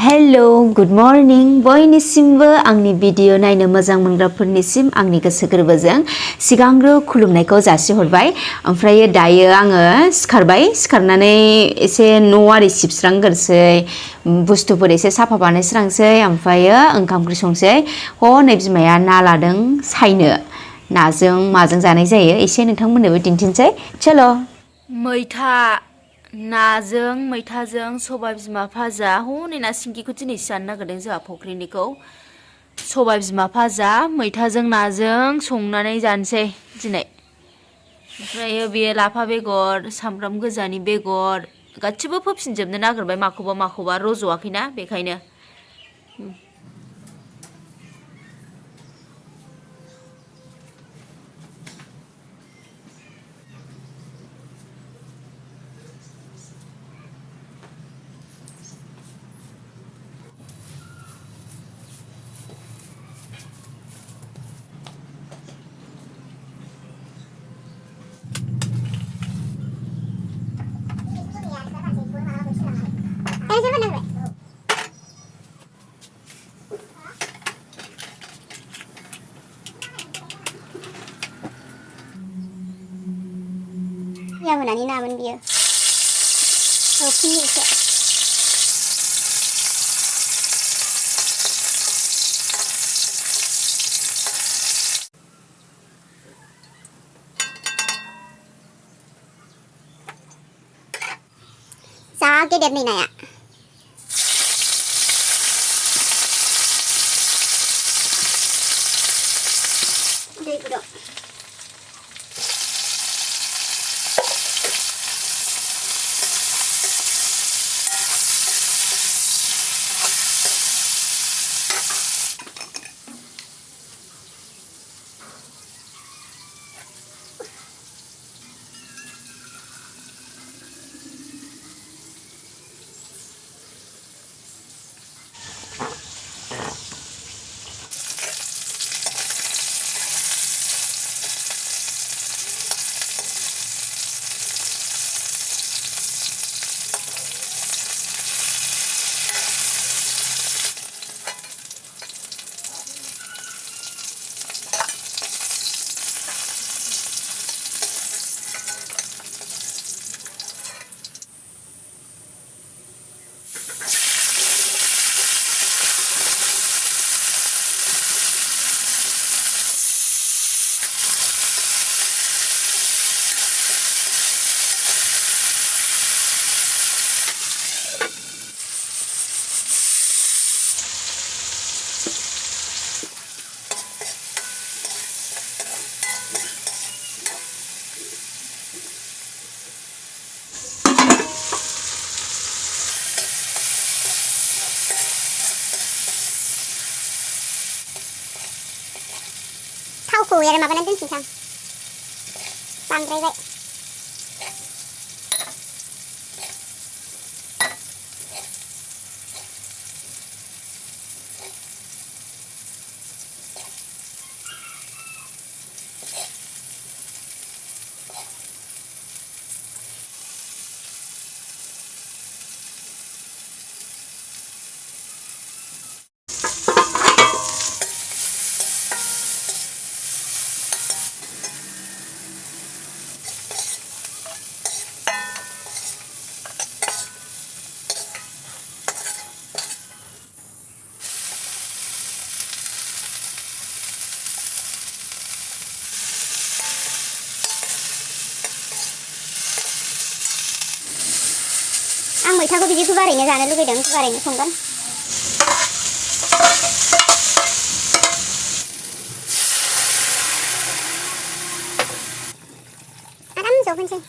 Hello good morning बयनिसिमबो आंनि video नायनो मोजां मोनग्राफोरनिसिम आंनि गोसो गोरबोजों सिगांग्रो खुलुमनायखौ जासिहरबाय। ओमफ्राय दायो आङो सिखारनानै एसे न' आरि सिबस्रांग्रोसै, बुस्थुफोर एसे साफा बानायस्रांसै, ओमफ्रायो ओंखाम ओंख्रि संसै। हनै बिमाया ना लादों सायनो, नाजों माजों जानाय जायो एसे नोंथांमोननोबो दिन्थिनोसै। चलो। मैथा नाजों मैथाजों सबाय बिमा भाजा। हनै ना सिंगिखौ दिनैसो जानो नागिरदों जोंहा फुख्रिनिखौ। सबाय बिमा भाजा मैथाजों नाजों संनानै जानोसै दिनै। ओमफ्रायो बे लाफा बेगर, सामब्राम गोजानि बेगर गासिबो फोफिनजोबनो नागिरबाय माखौबा माखौबा रज'वाखैना बेखायनो। Ya moनानि नामोन बियो। फिन एसे जा गेदेर नै नाया। दै गुदुं थावखौ एरै माबानानै दोनफिनसां बांद्रायबाय। आं मैथाखौ बिदि गुवारैनो जानो लुगैदों, गुवारैनो संगोन। आराम जहोनोसै।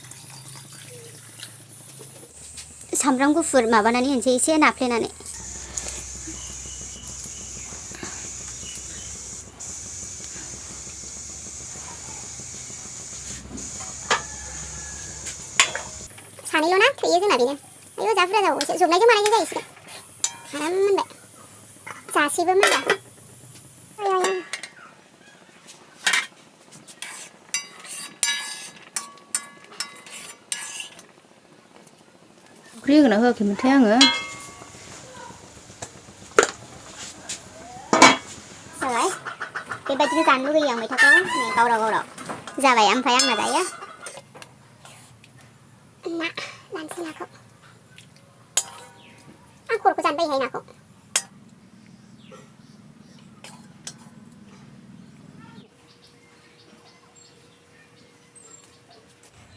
सामब्राम गुफुर माबानानै होनोसै एसे नाफ्लेनानै। सानैल' ना थोयो जोंना बेनो। आयौ जा बुरजा जाबावोसो, जबनायजों मानायजों जाहैसिगोन। आराम मोनबाय, जासेबो मोनबा। संख्रि होगोना होआखैमोनथाय आङो। जानो लुगैयो आं मैथाखौ नै गावराव गावराव जाबाय ओमफ्राय आंना दायो ना लानोसै नाखौ आं खर'खौ जानो बायोहाय नाखौ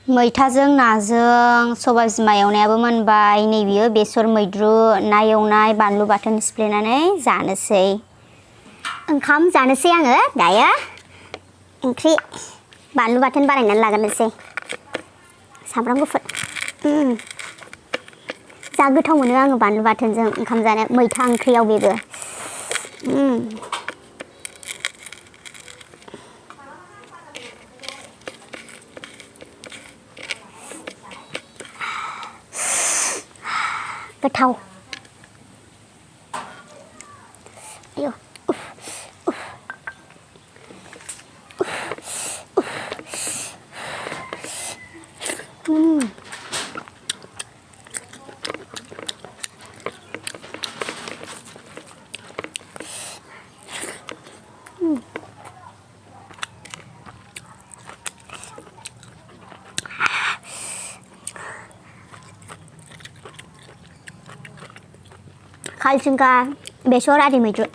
मैथाजों नाजों सबाय बिमा एवनायाबो मोनबाय नै बियो बेसर मैद्रु ना एवनाय बानलु बाथोन सिफ्लेनानै जानोसै ओंखाम जानोसै आङो दायो ओंख्रि बानलु बाथोन बानायनानै लाग्रोनोसै सामब्राम गुफुर जा गोथाव मोनो आङो बानलु बाथोनजों ओंखाम जानो मैथा ओंख्रियाव बेबो गोथाव आयौ खालसिंगा बेसर आरि मैद्रु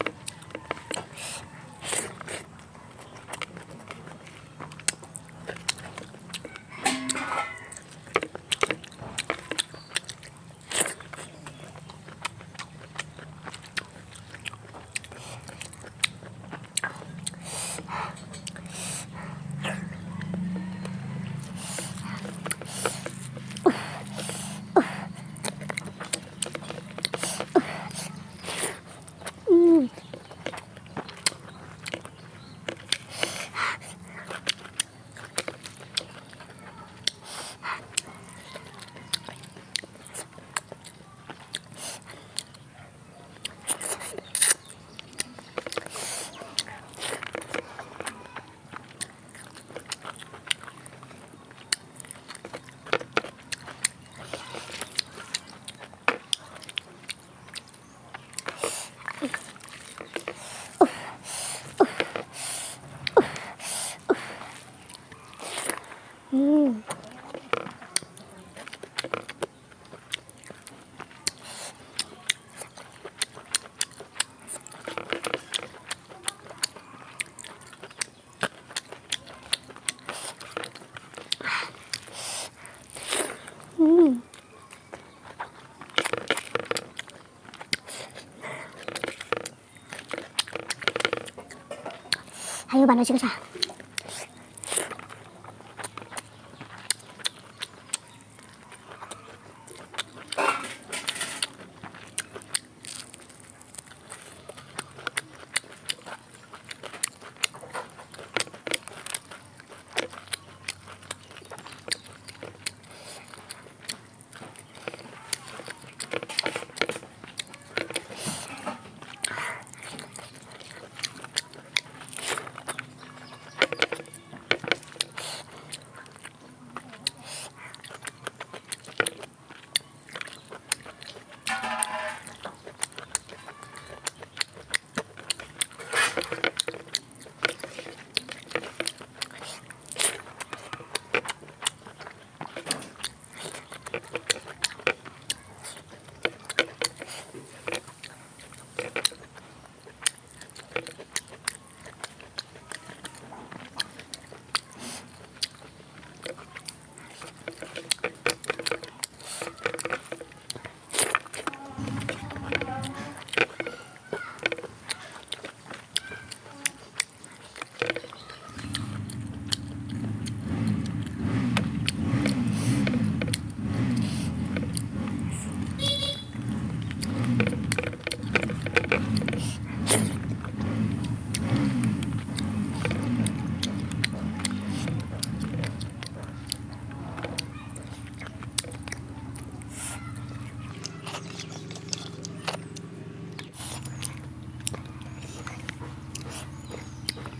Ayo bạn ơi chứ sao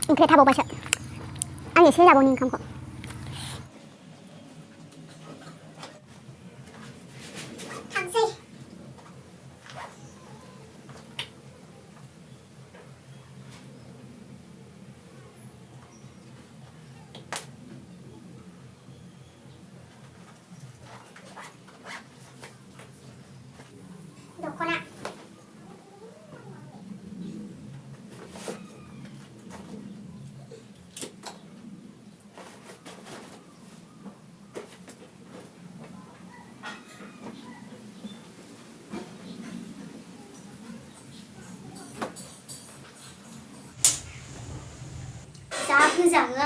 ओंख्रिया थाबावबासो आं एसे जाबावनि ओंखामखौ थांसै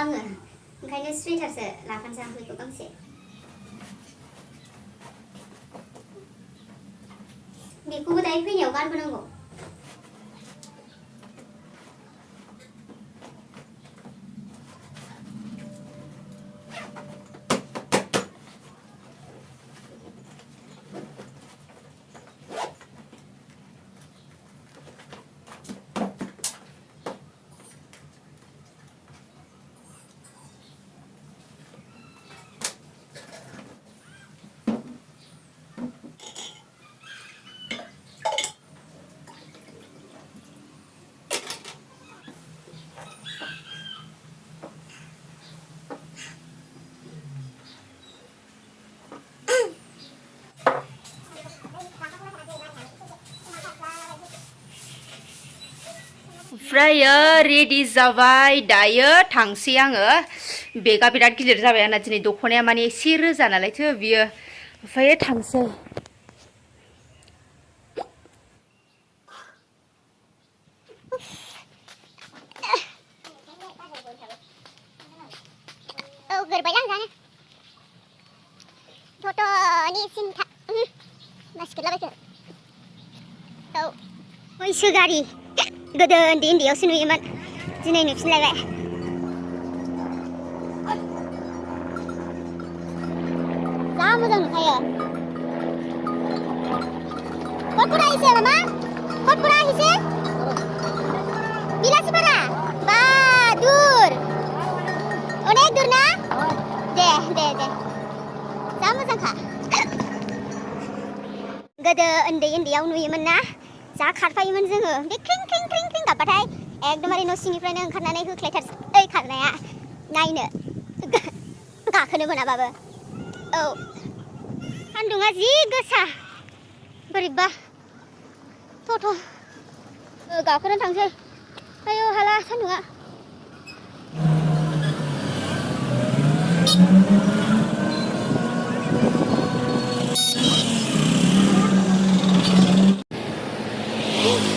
आङो ओंखायनो स्वेटारसो लाफानोसै आं बेखौ गांसे बेखौबो दायो फैनायाव गानबोनांगौ ओमफ्रायो रेडि जाबाय दायो थांसै आङो बेगा बिराद गिदिर जाबाय आंना दिनै दख'नाया माने एसे रोजा नालायथो बियो ओमफ्राय थांसै औ गोरबाय आं जानो टट'नि सिन्था बासिखेरलाबायखो औ मैसो गारि गोदो उन्दै उन्दैयावसो नुयोमोन दिनै नुफिनलायबाय जा मोजां नुखायो कटपुरा हिसे मामा कटपुरा हिसे बिलासिपारा बा दूर अनेक दूर ना दे जा मोजांखा गोदो उन्दै उन्दैयाव नुयोमोन ना जा खारफायोमोन जोङो बे क्रिं क्रिं क्रिं क्रिं गाबबाथाय एकदमबारे न' सिंनिफ्रायनो ओंखारनानै होख्लायथारसै खारनाया नायनो गाखोनो मोनाबाबो औ सान्दुङा जि गोसा बोरैबा टट' गाखोनो थांसै आयौ हाला सान्दुङा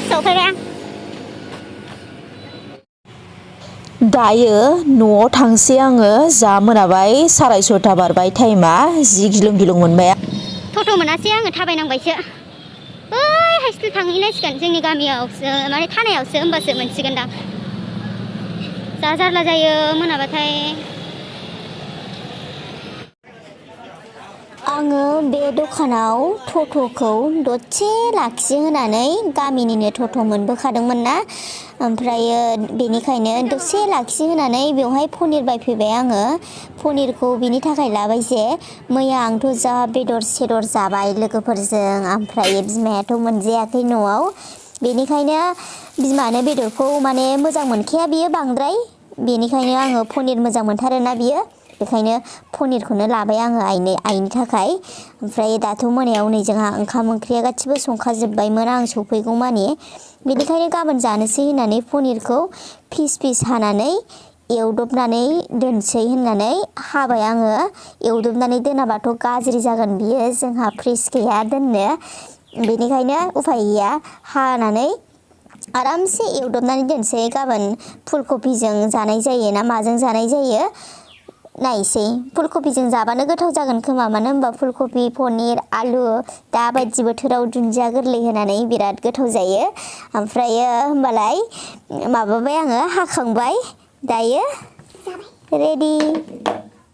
सफैबाय आं दायो न'आव थांसै आङो जा मोनाबाय 6:30 बारबाय टाइमा जि गिलुं गिलुं मोनबाय टट' मोनासै आङो थाबायनांबायसो ओइ हाइस्कुल थांहैनांसिगोन जोंनि गामियावसो माने थानायावसो होमबासो मोनसिगोनदां जा जारला जायो मोनाबाथाय आङो बे दखानाव टट'खौ दसे लाखि होनानै गामिनिनो टट' मोनबोखादोंमोन ना ओमफ्रायो बेनिखायनो दसे लाखि होनानै बेवहाय पनिर बायफैबाय आङो पनिरखौ बिनि थाखाय लाबाय जे मैया आंथ' जा बेदर सेदर जाबाय लोगोफोरजों ओमफ्राय बिमायाथ' मोनजायाखै न'आव बेनिखायनो बिमानो बेदरखौ माने मोजां मोनखाया बियो बांद्राय बेनिखायनो आङो पनिर मोजां मोनथारोना बियो बेखायनो पनिरखौनो लाबाय आङो आइनि थाखाय ओमफ्राय दाथ' मोनायाव नै जोंहा ओंखाम ओंख्रिया गासिबो संखाजोब्बायमोन आं सफैगौ मानि बेनिखायनो गाबोन जानोसै होननानै पनिरखौ फिस हानानै एवदबनानै दोनसै होननानै हाबाय आङो एवदबनानै दोनाबाथ' गाज्रि जागोन बियो जोंहा फ्रिज गैया दोननो बेनिखायनो उफाय गैया हानानै आरामसे एवदबनानै दोनसै गाबोन फुलकबिजों जानाय जायो ना माजों जानाय जायो नायसै फुलकबिजों जाबानो गोथाव जागोन खोमा मानो होनबा फुलकबि पनिर आलु दा बायदि बोथोराव दुन्दिया गोरलै होनानै बिराद गोथाव जायो ओमफ्रायो होमबालाय माबाबाय आङो हाखांबाय दायो रेडि